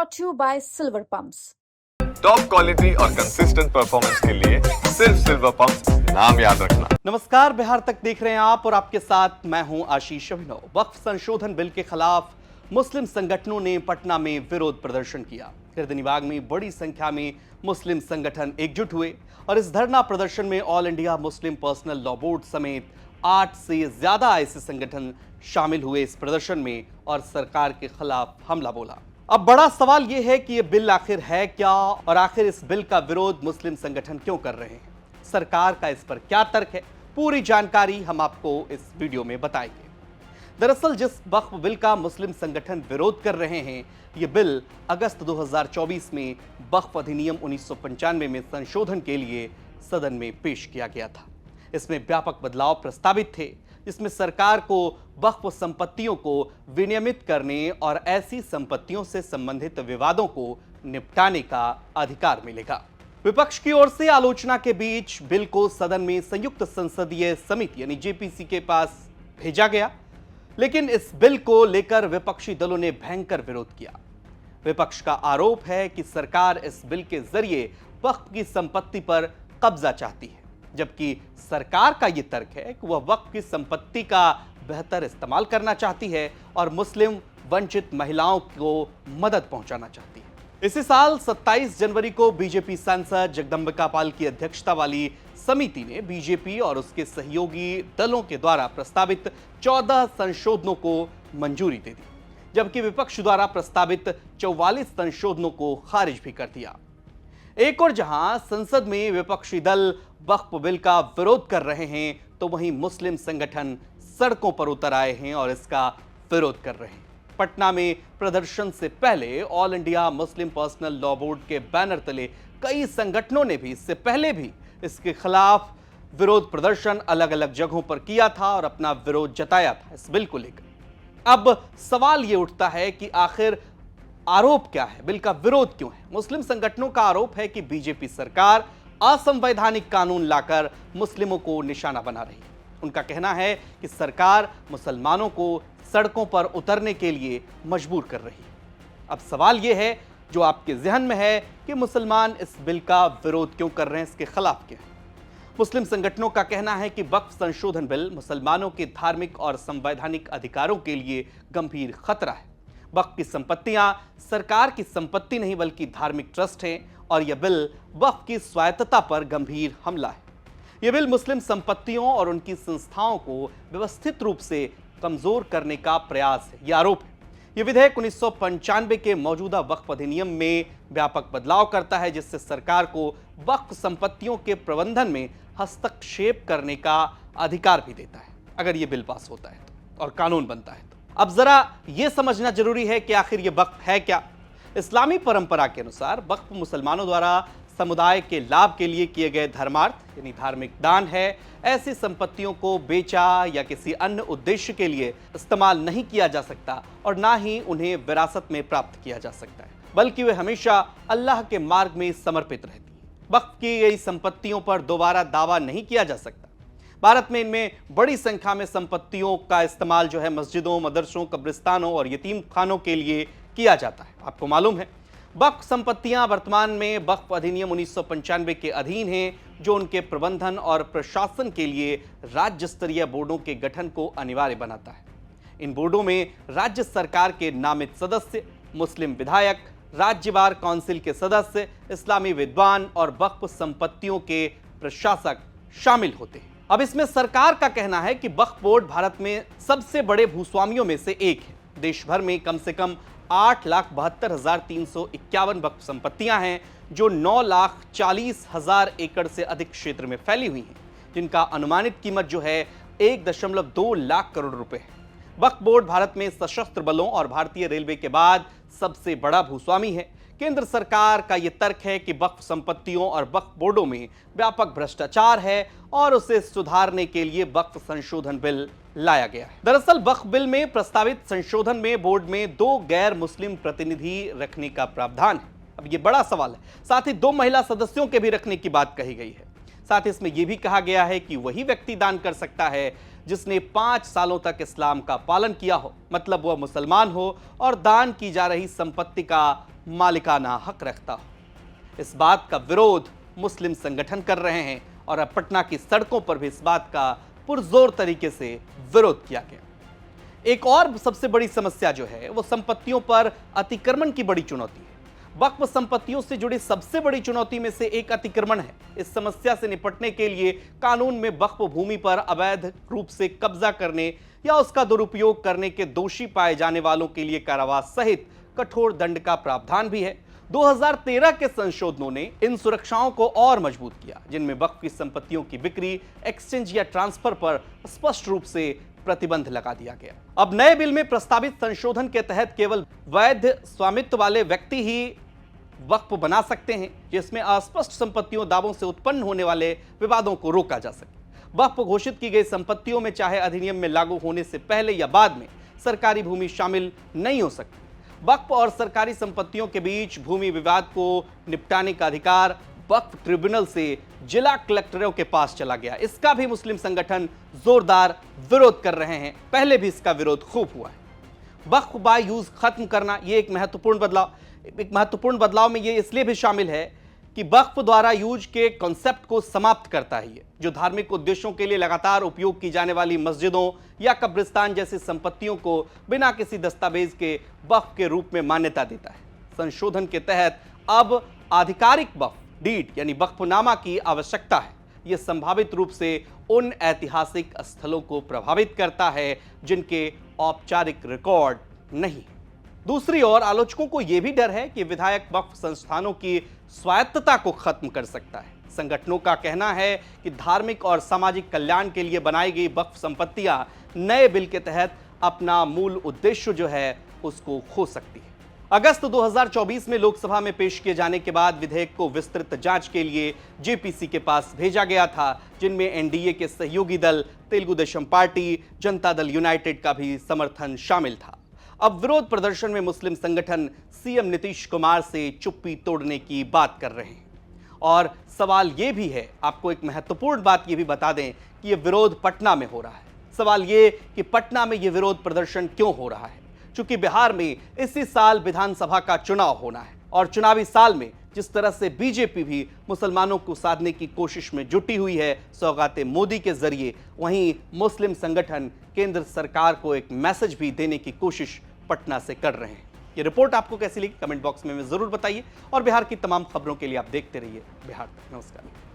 brought to you by Silver Pumps. Top quality और consistent performance के लिए सिर्फ सिल्वर पंप्स नाम याद रखना। नमस्कार, बिहार तक देख रहे हैं आप और आपके साथ मैं हूं आशीष अभिनव। वक्फ संशोधन बिल के खिलाफ मुस्लिम संगठनों ने पटना में विरोध प्रदर्शन किया। गिरदनीबाग में बड़ी संख्या में मुस्लिम संगठन एकजुट हुए और इस धरना प्रदर्शन में all India Muslim personal law board समेत 8 से ज्यादा ऐसे संगठन शामिल हुए इस प्रदर्शन में और सरकार के खिलाफ हमला बोला। अब बड़ा सवाल यह है कि यह बिल आखिर है क्या और आखिर इस बिल का विरोध मुस्लिम संगठन क्यों कर रहे हैं, सरकार का इस पर क्या तर्क है, पूरी जानकारी हम आपको इस वीडियो में बताएंगे। दरअसल जिस वक्फ बिल का मुस्लिम संगठन विरोध कर रहे हैं, यह बिल अगस्त 2024 में वक्फ अधिनियम 1995 में संशोधन के लिए सदन में पेश किया गया था। इसमें व्यापक बदलाव प्रस्तावित थे, जिसमें सरकार को वक्फ संपत्तियों को विनियमित करने और ऐसी संपत्तियों से संबंधित विवादों को निपटाने का अधिकार मिलेगा। विपक्ष की ओर से आलोचना के बीच बिल को सदन में संयुक्त संसदीय समिति यानी जेपीसी के पास भेजा गया, लेकिन इस बिल को लेकर विपक्षी दलों ने भयंकर विरोध किया। विपक्ष का आरोप है कि सरकार इस बिल के जरिए वक्फ की संपत्ति पर कब्जा चाहती है, जबकि सरकार का यह तर्क है कि वह वक्फ की संपत्ति का बेहतर इस्तेमाल करना चाहती है और मुस्लिम वंचित महिलाओं को मदद पहुंचाना चाहती है। इसी साल 27 जनवरी को बीजेपी सांसद जगदंबिका पाल की अध्यक्षता वाली समिति ने बीजेपी और उसके सहयोगी दलों के द्वारा प्रस्तावित 14 संशोधनों को मंजूरी दे दी, जबकि विपक्ष द्वारा प्रस्तावित 44 संशोधनों को खारिज भी कर दिया। एक और जहां संसद में विपक्षी दल वक्फ बिल का विरोध कर रहे हैं, तो वहीं मुस्लिम संगठन सड़कों पर उतर आए हैं और इसका विरोध कर रहे हैं। पटना में प्रदर्शन से पहले all India Muslim personal law board के बैनर तले कई संगठनों ने भी इससे पहले भी इसके खिलाफ विरोध प्रदर्शन अलग अलग जगहों पर किया था और अपना विरोध जताया था इस बिल को लेकर। अब सवाल यह उठता है कि आखिर आरोप क्या है, बिल का विरोध क्यों है। मुस्लिम संगठनों का आरोप है कि बीजेपी सरकार असंवैधानिक कानून लाकर मुस्लिमों को निशाना बना रही है। उनका कहना है कि सरकार मुसलमानों को सड़कों पर उतरने के लिए मजबूर कर रही है। अब सवाल यह है जो आपके जहन में है कि मुसलमान इस बिल का विरोध क्यों कर रहे हैं, इसके खिलाफ क्या है। मुस्लिम संगठनों का कहना है कि वक्फ संशोधन बिल मुसलमानों के धार्मिक और संवैधानिक अधिकारों के लिए गंभीर खतरा है। वक्फ की संपत्तियां सरकार की संपत्ति नहीं बल्कि धार्मिक ट्रस्ट हैं और यह बिल वक्फ की स्वायत्तता पर गंभीर हमला है। यह बिल मुस्लिम संपत्तियों और उनकी संस्थाओं को व्यवस्थित रूप से कमजोर करने का प्रयास है, यह आरोप है। यह विधेयक 1995 के मौजूदा वक्फ अधिनियम में व्यापक बदलाव करता है, जिससे सरकार को वक्फ संपत्तियों के प्रबंधन में हस्तक्षेप करने का अधिकार भी देता है, अगर यह बिल पास होता है तो और कानून बनता है तो। अब जरा यह समझना जरूरी है कि आखिर यह वक्फ है क्या। इस्लामी परंपरा के अनुसार वक्फ मुसलमानों द्वारा समुदाय के लाभ के लिए किए गए धर्मार्थ यानी धार्मिक दान है। ऐसी संपत्तियों को बेचा या किसी अन्य उद्देश्य के लिए इस्तेमाल नहीं किया जा सकता और ना ही उन्हें विरासत में प्राप्त किया जा सकता है, बल्कि वे हमेशा अल्लाह के मार्ग में समर्पित रहती है। वक्फ की गई संपत्तियों पर दोबारा दावा नहीं किया जा सकता। भारत में इनमें बड़ी संख्या में संपत्तियों का इस्तेमाल जो है मस्जिदों, मदरसों, कब्रिस्तानों और यतीम खानों के लिए किया जाता है। आपको मालूम है वक्फ संपत्तियां वर्तमान में वक्फ अधिनियम 1995 के अधीन हैं, जो उनके प्रबंधन और प्रशासन के लिए राज्य स्तरीय बोर्डों के गठन को अनिवार्य बनाता है। इन बोर्डों में राज्य सरकार के नामित सदस्य, मुस्लिम विधायक, राज्य बार काउंसिल के सदस्य, इस्लामी विद्वान और वक्फ संपत्तियों के प्रशासक शामिल होते हैं। अब इसमें सरकार का कहना है कि वक्फ बोर्ड भारत में सबसे बड़े भूस्वामियों में से एक है। देश भर में कम से कम 8,72,351 वक्फ संपत्तियां हैं, जो 9,40,000 एकड़ से अधिक क्षेत्र में फैली हुई हैं, जिनका अनुमानित कीमत जो है 1.2 लाख करोड़ रुपए है। वक्फ बोर्ड भारत में सशस्त्र बलों और भारतीय रेलवे के बाद सबसे बड़ा भूस्वामी है। केंद्र सरकार का यह तर्क है कि वक्फ संपत्तियों और वक्फ बोर्डों में व्यापक भ्रष्टाचार है और उसे सुधारने के लिए वक्फ संशोधन बिल लाया गया है। दरअसल वक्फ बिल में प्रस्तावित संशोधन में बोर्ड में 2 गैर मुस्लिम प्रतिनिधि रखने का प्रावधान है। अब यह बड़ा सवाल है। साथ ही 2 महिला सदस्यों के भी रखने की बात कही गई है। साथ ही इसमें यह भी कहा गया है कि वही व्यक्ति दान कर सकता है जिसने 5 सालों तक इस्लाम का पालन किया हो, मतलब वह मुसलमान हो और दान की जा रही संपत्ति का मालिकाना हक रखता हो। इस बात का विरोध मुस्लिम संगठन कर रहे हैं और अब पटना की सड़कों पर भी इस बात का पुरजोर तरीके से विरोध किया गया। एक और सबसे बड़ी समस्या जो है वो संपत्तियों पर अतिक्रमण की बड़ी चुनौती है। वक्फ संपत्तियों से जुड़ी सबसे बड़ी चुनौती में से एक अतिक्रमण है। इस समस्या से निपटने के लिए कानून में वक्फ भूमि पर अवैध रूप से कब्जा करने या उसका दुरुपयोग करने के दोषी पाए जाने वालों के लिए कारावास सहित कठोर दंड का प्रावधान भी है। 2013 के संशोधनों ने इन सुरक्षाओं को और मजबूत किया, जिनमें वक्फ की संपत्तियों की बिक्री, एक्सचेंज या ट्रांसफर पर स्पष्ट रूप से प्रतिबंध लगा दिया गया। अब नए बिल में प्रस्तावित संशोधन के तहत केवल वैध स्वामित्व वाले व्यक्ति ही वक्फ बना सकते हैं, जिसमें अस्पष्ट संपत्तियों दावों से उत्पन्न होने वाले विवादों को रोका जा सके। वक्फ घोषित की गई संपत्तियों में चाहे अधिनियम में लागू होने से पहले या बाद में सरकारी भूमि शामिल नहीं हो सकती। वक्फ और सरकारी संपत्तियों के बीच भूमि विवाद को निपटाने का अधिकार वक्फ ट्रिब्यूनल से जिला कलेक्टरों के पास चला गया। इसका भी मुस्लिम संगठन जोरदार विरोध कर रहे हैं। पहले भी इसका विरोध खूब हुआ है। वक्फ बाय यूज खत्म करना ये एक महत्वपूर्ण बदलाव में ये इसलिए भी शामिल है कि वक्फ द्वारा यूज के कॉन्सेप्ट को समाप्त करता है ये, जो धार्मिक उद्देश्यों के लिए लगातार उपयोग की जाने वाली मस्जिदों या कब्रिस्तान जैसी संपत्तियों को बिना किसी दस्तावेज के वक्फ के रूप में मान्यता देता है। संशोधन के तहत अब आधिकारिक वक्फ डीड यानी वक्फनामा की आवश्यकता है। यह संभावित रूप से उन ऐतिहासिक स्थलों को प्रभावित करता है जिनके औपचारिक रिकॉर्ड नहीं। दूसरी ओर आलोचकों को यह भी डर है कि विधायक वक्फ संस्थानों की स्वायत्तता को खत्म कर सकता है। संगठनों का कहना है कि धार्मिक और सामाजिक कल्याण के लिए बनाई गई वक्फ संपत्तियां नए बिल के तहत अपना मूल उद्देश्य जो है उसको खो सकती है। अगस्त 2024 में लोकसभा में पेश किए जाने के बाद विधेयक को विस्तृत जांच के लिए जेपीसी के पास भेजा गया था, जिनमें एनडीए के सहयोगी दल तेलुगु देशम पार्टी, जनता दल यूनाइटेड का भी समर्थन शामिल था। अब विरोध प्रदर्शन में मुस्लिम संगठन सीएम नीतीश कुमार से चुप्पी तोड़ने की बात कर रहे हैं। और सवाल यह भी है, आपको एक महत्वपूर्ण बात यह भी बता दें कि यह विरोध पटना में हो रहा है। सवाल यह कि पटना में यह विरोध प्रदर्शन क्यों हो रहा है? चूंकि बिहार में इसी साल विधानसभा का चुनाव होना है और चुनावी साल में जिस तरह से बीजेपी भी मुसलमानों को साधने की कोशिश में जुटी हुई है सौगाते मोदी के जरिए, वहीं मुस्लिम संगठन केंद्र सरकार को एक मैसेज भी देने की कोशिश पटना से कर रहे हैं। ये रिपोर्ट आपको कैसी लगी कमेंट बॉक्स में जरूर बताइए और बिहार की तमाम खबरों के लिए आप देखते रहिए बिहार तक। नमस्कार।